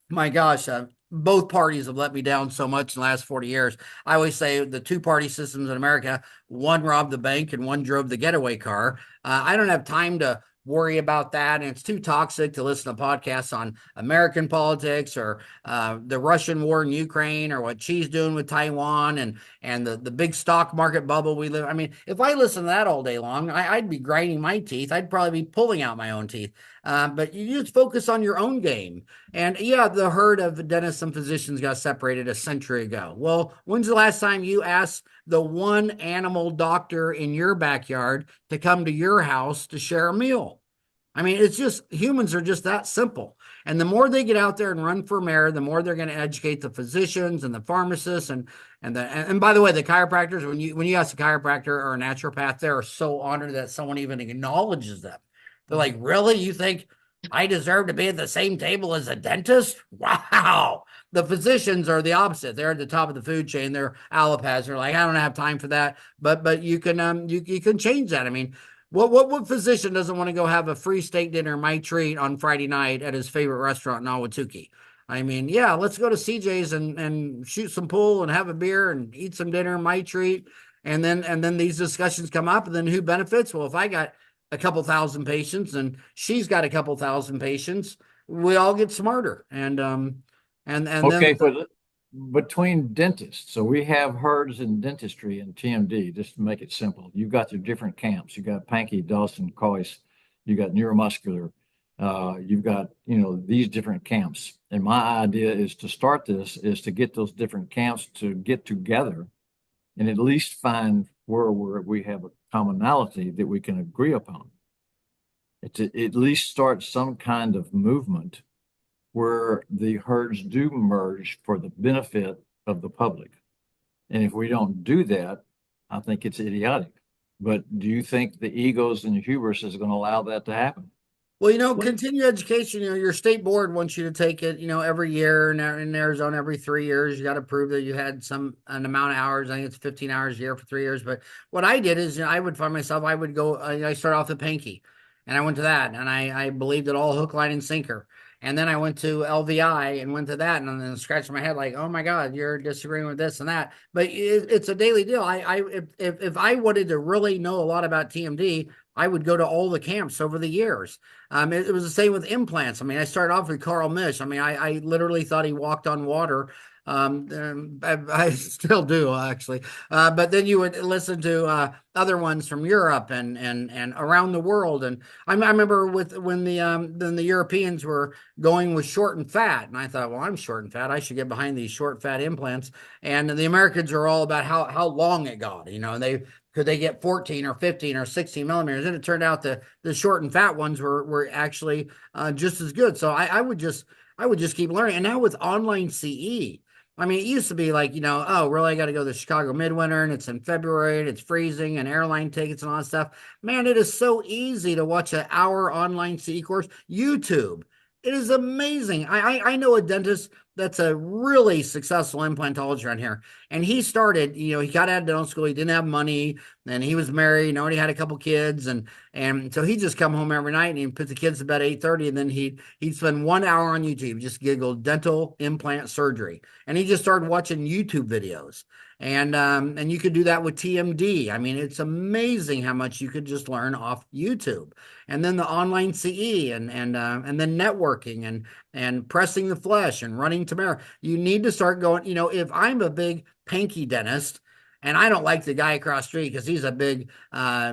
Speaker 3: my gosh, both parties have let me down so much in the last 40 years. I always say the two-party systems in America, one robbed the bank and one drove the getaway car. I don't have time to worry about that, and it's too toxic to listen to podcasts on American politics or the Russian war in Ukraine or what Xi's doing with Taiwan and the big stock market bubble we live. I mean, if I listen to that all day long, I'd be grinding my teeth. I'd probably be pulling out my own teeth. But you just focus on your own game. And yeah, the herd of dentists and physicians got separated a century ago. Well, when's the last time you asked the one animal doctor in your backyard to come to your house to share a meal? I mean, it's just humans are just that simple. And the more they get out there and run for mayor, the more they're going to educate the physicians and the pharmacists and by the way, the chiropractors, when you ask a chiropractor or a naturopath, they're so honored that someone even acknowledges them. They're like, really? You think I deserve to be at the same table as a dentist? Wow. The physicians are the opposite. They're at the top of the food chain. They're allopaths. They're like, I don't have time for that. But you can you can change that. I mean, what physician doesn't want to go have a free steak dinner, my treat, on Friday night at his favorite restaurant in Ahwatukee? I mean, yeah, let's go to CJ's and shoot some pool and have a beer and eat some dinner, my treat. And then these discussions come up, and then who benefits? Well, if I got a couple thousand patients and she's got a couple thousand patients, we all get smarter. And then
Speaker 1: Okay, between dentists, so we have herds in dentistry and TMD, just to make it simple. You've got your different camps. You got Pankey, Dawson, Coyce. You got neuromuscular. You've got, these different camps. And my idea is to start this is to get those different camps to get together and at least find where we have a commonality that we can agree upon. To at least start some kind of movement where the herds do merge for the benefit of the public. And if we don't do that, I think it's idiotic. But do you think the egos and the hubris is going to allow that to happen?
Speaker 3: Well, continuing education, your state board wants you to take it, every year. In Arizona, every 3 years, you got to prove that you had an amount of hours. I think it's 15 hours a year for 3 years. But what I did is, I would find myself, I would go, I started off at Pankey and I went to that, and I believed it all hook, line, and sinker. And then I went to LVI and went to that, and then scratched my head like, oh my God, you're disagreeing with this and that. But it's a daily deal. If I wanted to really know a lot about TMD, I would go to all the camps over the years. It was the same with implants. I mean, I started off with Carl Misch. I mean, I literally thought he walked on water. I still do, actually. But then you would listen to other ones from Europe and around the world. And I remember when the Europeans were going with short and fat, and I thought, well, I'm short and fat. I should get behind these short fat implants. And the Americans are all about how long it got. Could they get 14 or 15 or 16 millimeters? And it turned out the short and fat ones were actually just as good. So I would just keep learning. And now with online CE, I mean, it used to be like, oh, really? I got to go to the Chicago Midwinter, and it's in February, and it's freezing, and airline tickets and all that stuff. Man, it is so easy to watch an hour online CE course. YouTube. It is amazing. I know a dentist that's a really successful implantologist around here. And he started, he got out of dental school. He didn't have money, and he was married, already had a couple kids. And so he just come home every night and he'd put the kids to bed at 8:30. And then he'd spend 1 hour on YouTube, just giggle dental implant surgery. And he just started watching YouTube videos. And you could do that with TMD. I mean, it's amazing how much you could just learn off YouTube. And then the online CE and then networking and pressing the flesh and running Tamara. You need to start going, if I'm a big Pankey dentist and I don't like the guy across the street because he's a big LVI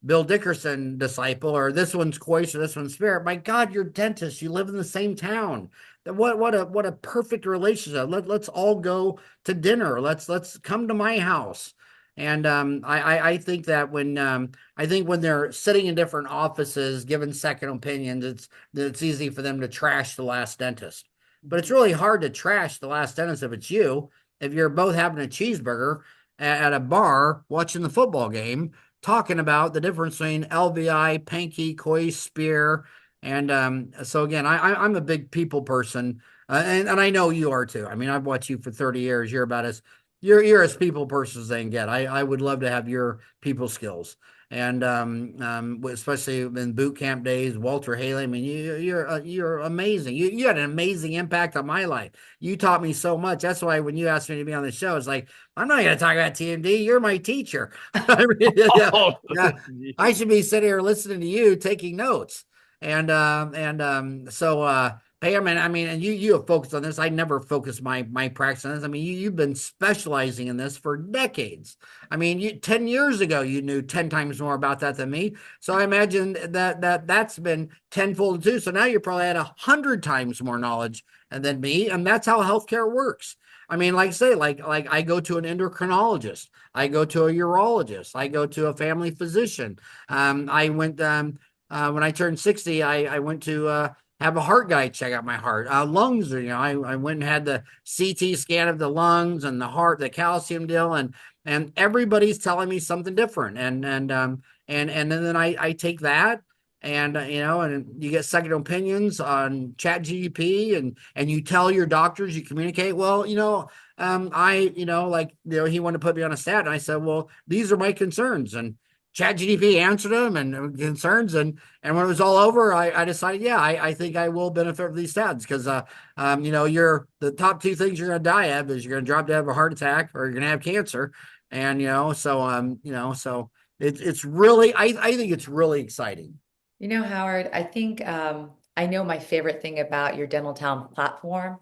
Speaker 3: Bill Dickerson disciple, or this one's Coyce or this one's Spirit. My God, you're dentists. You live in the same town. What a perfect relationship. Let's all go to dinner. Let's come to my house. And I think that when they're sitting in different offices, giving second opinions, it's easy for them to trash the last dentist. But it's really hard to trash the last dentist if it's you. If you're both having a cheeseburger at a bar watching the football game, talking about the difference between LVI, Pankey, Coyce, Spear. And so again, I'm a big people person, and I know you are too. I mean, I've watched you for 30 years. You're as people person as they can get. I would love to have your people skills, and especially in boot camp days, Walter Haley. I mean, you're amazing. You had an amazing impact on my life. You taught me so much. That's why when you asked me to be on the show, it's like, I'm not going to talk about TMD. You're my teacher. I mean, yeah, I should be sitting here listening to you, taking notes. Pam, and I mean, and you have focused on this. I never focused my practice on this. I mean, you've been specializing in this for decades. I mean, 10 years ago you knew 10 times more about that than me. So I imagine that's been tenfold too. So now you probably had 100 times more knowledge than me, and that's how healthcare works. I mean, like say, like I go to an endocrinologist, I go to a urologist, I go to a family physician. I went when I turned 60, I went to have a heart guy check out my heart. Lungs, I went and had the CT scan of the lungs and the heart, the calcium deal, and everybody's telling me something different. And then I take that and and you get second opinions on chat GDP and you tell your doctors, you communicate, well, he wanted to put me on a stat. And I said, well, these are my concerns. And chat GDP answered them and concerns. And when it was all over, I decided, yeah, I think I will benefit from these stats because, you're the top two things you're going to die of is you're going to drop dead of a heart attack or you're going to have cancer. And, so it's really, I think it's really exciting.
Speaker 2: Howard, I think I know my favorite thing about your Dental Town platform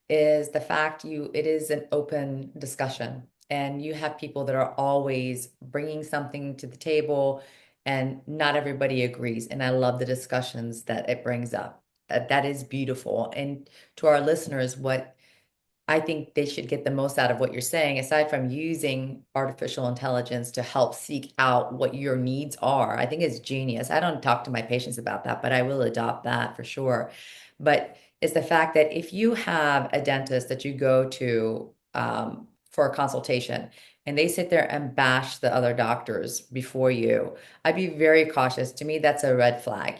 Speaker 2: is the fact it is an open discussion and you have people that are always bringing something to the table and not everybody agrees. And I love the discussions that it brings up. That is beautiful. And to our listeners, what I think they should get the most out of what you're saying, aside from using artificial intelligence to help seek out what your needs are. I think it's genius. I don't talk to my patients about that, but I will adopt that for sure. But it's the fact that if you have a dentist that you go to for a consultation and they sit there and bash the other doctors before you, I'd be very cautious. To me, that's a red flag.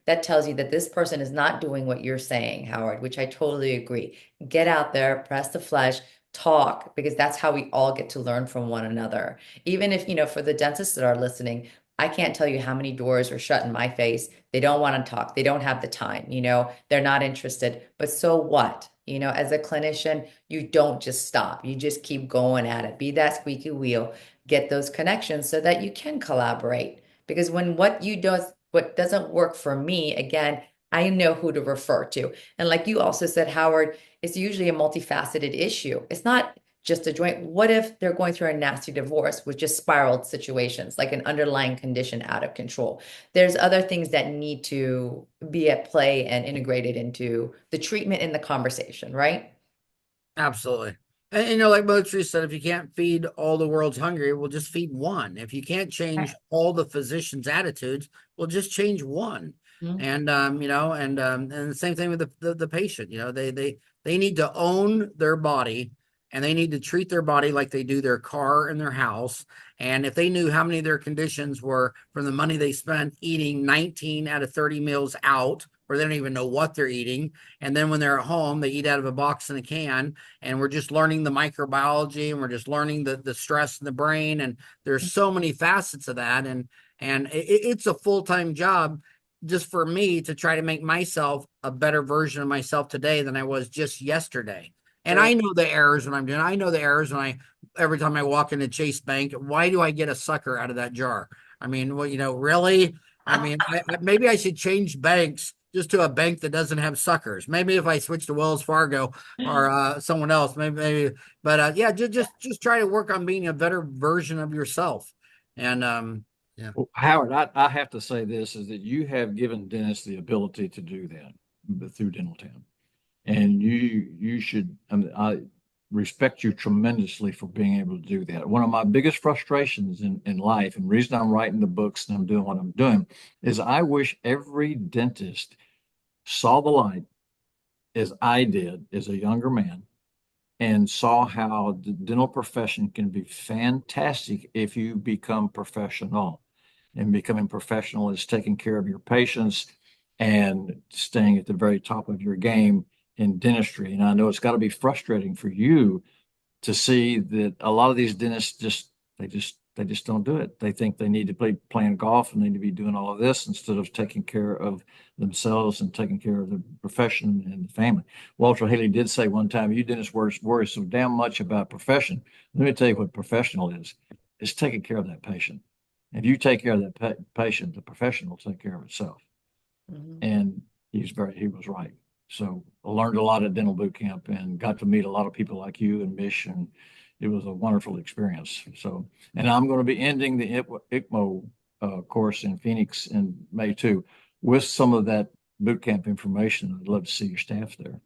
Speaker 2: That tells you that this person is not doing what you're saying, Howard, which I totally agree. Get out there, press the flesh, talk, because that's how we all get to learn from one another. Even if, for the dentists that are listening, I can't tell you how many doors are shut in my face. They don't want to talk. They don't have the time, they're not interested. But so what? As a clinician, you don't just stop. You just keep going at it. Be that squeaky wheel, get those connections so that you can collaborate. Because when what doesn't work for me, again, I know who to refer to. And like you also said, Howard, it's usually a multifaceted issue. It's not just a joint. What if they're going through a nasty divorce with just spiraled situations, like an underlying condition out of control? There's other things that need to be at play and integrated into the treatment and the conversation, right?
Speaker 3: Absolutely. And like Motri said, if you can't feed all the world's hungry, we'll just feed one. If you can't change all the physicians' attitudes, we'll just change one.
Speaker 2: Mhm.
Speaker 3: And the same thing with the patient. They need to own their body and they need to treat their body like they do their car and their house. And if they knew how many of their conditions were from the money they spent eating 19 out of 30 meals out, or they don't even know what they're eating. And then when they're at home, they eat out of a box and a can. And we're just learning the microbiology and we're just learning the stress in the brain. And there's so many facets of that. And it's a full-time job just for me to try to make myself a better version of myself today than I was just yesterday. And
Speaker 2: Sure.
Speaker 3: I know the errors when I'm doing. I know the errors when every time I walk into Chase Bank. Why do I get a sucker out of that jar? I mean, well, really? I mean, maybe I should change banks just to a bank that doesn't have suckers. Maybe if I switch to Wells Fargo or someone else, maybe. But yeah, just try to work on being a better version of yourself. And yeah,
Speaker 1: Well, Howard, I have to say this is that you have given dentists the ability to do that through Dental Town. And you should, I respect you tremendously for being able to do that. One of my biggest frustrations in life, and the reason I'm writing the books and I'm doing what I'm doing, is I wish every dentist saw the light as I did as a younger man and saw how the dental profession can be fantastic if you become professional. And becoming professional is taking care of your patients and staying at the very top of your game in dentistry. And I know it's got to be frustrating for you to see that a lot of these dentists they just don't do it. They think they need to be playing golf and they need to be doing all of this instead of taking care of themselves and taking care of the profession and the family. Walter Haley did say one time, "You dentists worry so damn much about profession. Let me tell you what professional is. It's taking care of that patient. If you take care of that patient, the profession will take care of itself."
Speaker 2: Mhm.
Speaker 1: And he was right. So I learned a lot at dental boot camp and got to meet a lot of people like you and Mish, and it was a wonderful experience. So, and I'm going to be ending the ICMO course in Phoenix in May too, with some of that boot camp information. I'd love to see your staff there.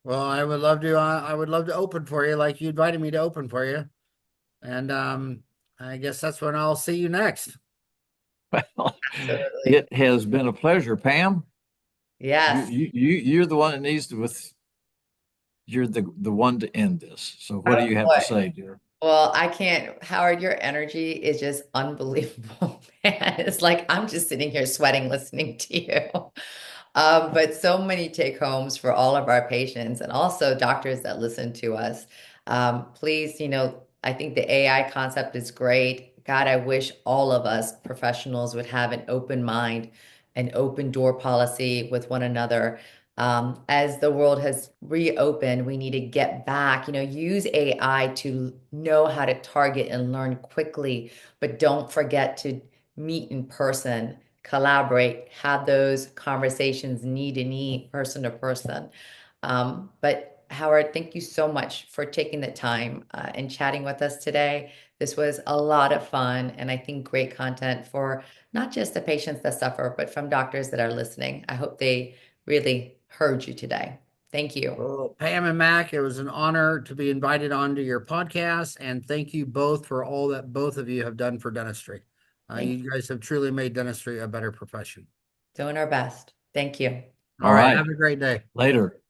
Speaker 3: Well, I would love to open for you like you invited me to open for you. And I guess that's when I'll see you next.
Speaker 1: Well,
Speaker 2: Absolutely.
Speaker 1: it has been a pleasure, Pam.
Speaker 2: Yes.
Speaker 1: You're the one that needs to you're the one to end this. So what do
Speaker 2: Oh
Speaker 1: you have to
Speaker 2: boy.
Speaker 1: say, dear?
Speaker 2: Well, I can't, Howard, your energy is just unbelievable, man. It's like I'm just sitting here sweating listening to you. But so many take homes for all of our patients and also doctors that listen to us. Please, I think the AI concept is great. God, I wish all of us professionals would have an open mind, an open door policy with one another. As the world has reopened, we need to get back, use AI to know how to target and learn quickly, but don't forget to meet in person, collaborate, have those conversations knee to knee, person to person. But Howard, thank you so much for taking the time and chatting with us today. This was a lot of fun, and I think great content for not just the patients that suffer, but from doctors that are listening. I hope they really heard you today. Thank you.
Speaker 3: Well, Pam and Mac, it was an honor to be invited onto your podcast, and thank you both for all that both of you have done for dentistry.
Speaker 2: Thank you.
Speaker 3: You guys have truly made dentistry a better profession.
Speaker 2: Doing our best. Thank you.
Speaker 3: All
Speaker 1: All
Speaker 3: right,
Speaker 1: right,
Speaker 3: have a great day.
Speaker 1: later.